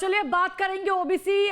चलिए बात करेंगे ओबीसी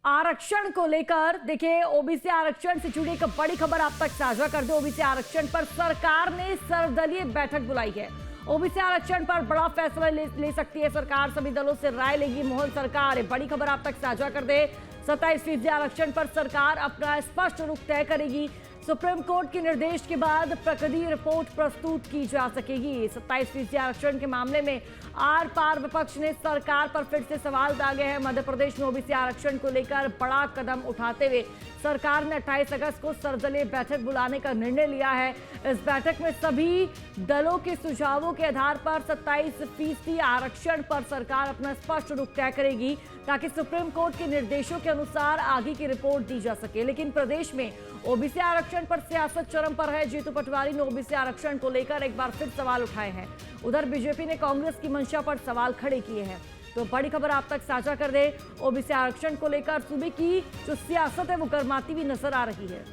आरक्षण को लेकर। देखिए, ओबीसी आरक्षण से जुड़ी एक बड़ी खबर आप तक साझा कर दे। ओबीसी आरक्षण पर सरकार ने सर्वदलीय बैठक बुलाई है। ओबीसी आरक्षण पर बड़ा फैसला ले सकती है सरकार, सभी दलों से राय लेगी मोहन सरकार। बड़ी खबर आप तक साझा कर दे। 27% आरक्षण पर सरकार अपना स्पष्ट रुख तय करेगी। सुप्रीम कोर्ट के निर्देश के बाद प्रगति रिपोर्ट प्रस्तुत की जा सकेगी। 27% आरक्षण के मामले में आर पार विपक्ष ने सरकार पर फिर से सवाल दागे हैं। मध्य प्रदेश में ओबीसी आरक्षण को लेकर बड़ा कदम उठाते हुए सरकार ने 28 अगस्त को सर्वदलीय बैठक बुलाने का निर्णय लिया है। इस बैठक में सभी दलों के सुझावों के आधार पर 27% आरक्षण पर सरकार अपना स्पष्ट रुख तय करेगी, ताकि सुप्रीम कोर्ट के निर्देशों के अनुसार आगे की रिपोर्ट दी जा सके। लेकिन प्रदेश में ओबीसी आरक्षण पर सियासत चरम पर है। जीतू पटवारी ने ओबीसी आरक्षण को लेकर एक बार फिर सवाल उठाए हैं। उधर बीजेपी ने कांग्रेस की मंशा पर सवाल खड़े किए हैं। तो बड़ी खबर आप तक साझा कर दे। ओबीसी आरक्षण को लेकर सूबे की जो सियासत है वो गर्माती हुई नजर आ रही है।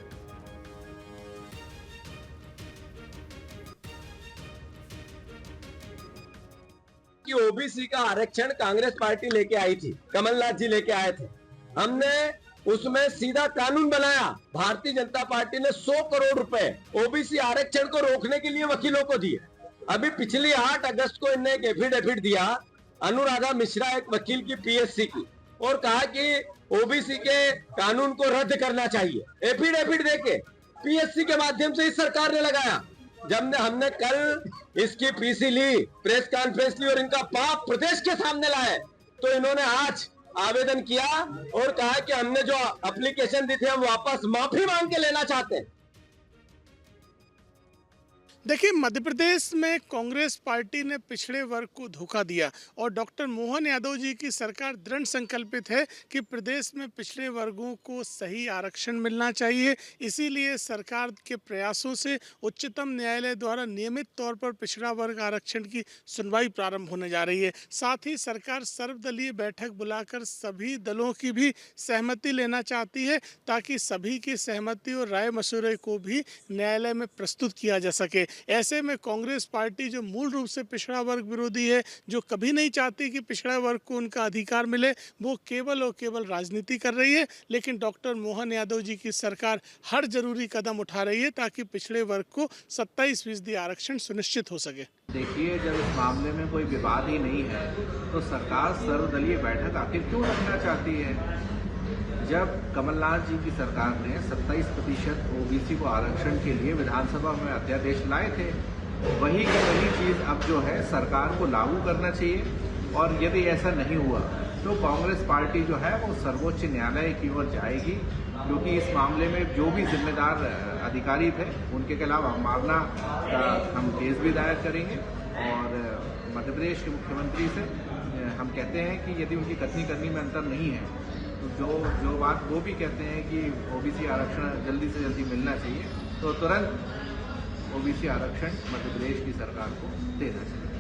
कि ओबीसी का आरक्षण कांग्रेस पार्टी लेके आई थी, कमलनाथ जी लेके आए थे। हमने उसमें सीधा कानून बनाया। भारतीय जनता पार्टी ने 100 करोड़ रुपए ओबीसी आरक्षण को रोकने के लिए वकीलों को दिए। अभी पिछली 8 अगस्त को इन्हें एक एफिडेविट दिया, अनुराधा मिश्रा एक वकील की पीएससी की, और कहा कि ओबीसी के कानून को रद्द करना चाहिए। एफिडेविट देके पीएससी के माध्यम से इस सरकार ने लगाया। जब हमने कल इसकी पीसी ली, प्रेस कॉन्फ्रेंस ली और इनका पाप प्रदेश के सामने लाए, तो इन्होंने आज आवेदन किया और कहा कि हमने जो एप्लीकेशन दी थी हम वापस माफी मांग के लेना चाहते हैं। देखिए, मध्य प्रदेश में कांग्रेस पार्टी ने पिछड़े वर्ग को धोखा दिया और डॉक्टर मोहन यादव जी की सरकार दृढ़ संकल्पित है कि प्रदेश में पिछड़े वर्गों को सही आरक्षण मिलना चाहिए। इसीलिए सरकार के प्रयासों से उच्चतम न्यायालय द्वारा नियमित तौर पर पिछड़ा वर्ग आरक्षण की सुनवाई प्रारंभ होने जा रही है। साथ ही सरकार सर्वदलीय बैठक बुलाकर सभी दलों की भी सहमति लेना चाहती है, ताकि सभी की सहमति और राय मशवरे को भी न्यायालय में प्रस्तुत किया जा सके। ऐसे में कांग्रेस पार्टी, जो मूल रूप से पिछड़ा वर्ग विरोधी है, जो कभी नहीं चाहती कि पिछड़ा वर्ग को उनका अधिकार मिले, वो केवल और केवल राजनीति कर रही है। लेकिन डॉक्टर मोहन यादव जी की सरकार हर जरूरी कदम उठा रही है ताकि पिछड़े वर्ग को 27% आरक्षण सुनिश्चित हो सके। देखिए, जब इस मामले में कोई विवाद ही नहीं है तो सरकार सर्वदलीय बैठक आखिर क्यों रखना चाहती है? जब कमलनाथ जी की सरकार ने 27% ओबीसी को आरक्षण के लिए विधानसभा में अध्यादेश लाए थे, वही की वही चीज़ अब जो है सरकार को लागू करना चाहिए। और यदि ऐसा नहीं हुआ तो कांग्रेस पार्टी जो है वो सर्वोच्च न्यायालय की ओर जाएगी, क्योंकि इस मामले में जो भी जिम्मेदार अधिकारी थे उनके खिलाफ अवमानना का हम केस भी दायर करेंगे। और मध्य प्रदेश के मुख्यमंत्री से हम कहते हैं कि यदि उनकी कथनी करनी में अंतर नहीं है, तो जो बात वो भी कहते हैं कि ओबीसी आरक्षण जल्दी से जल्दी मिलना चाहिए, तो तुरंत ओबीसी आरक्षण मध्य प्रदेश की सरकार को देना चाहिए।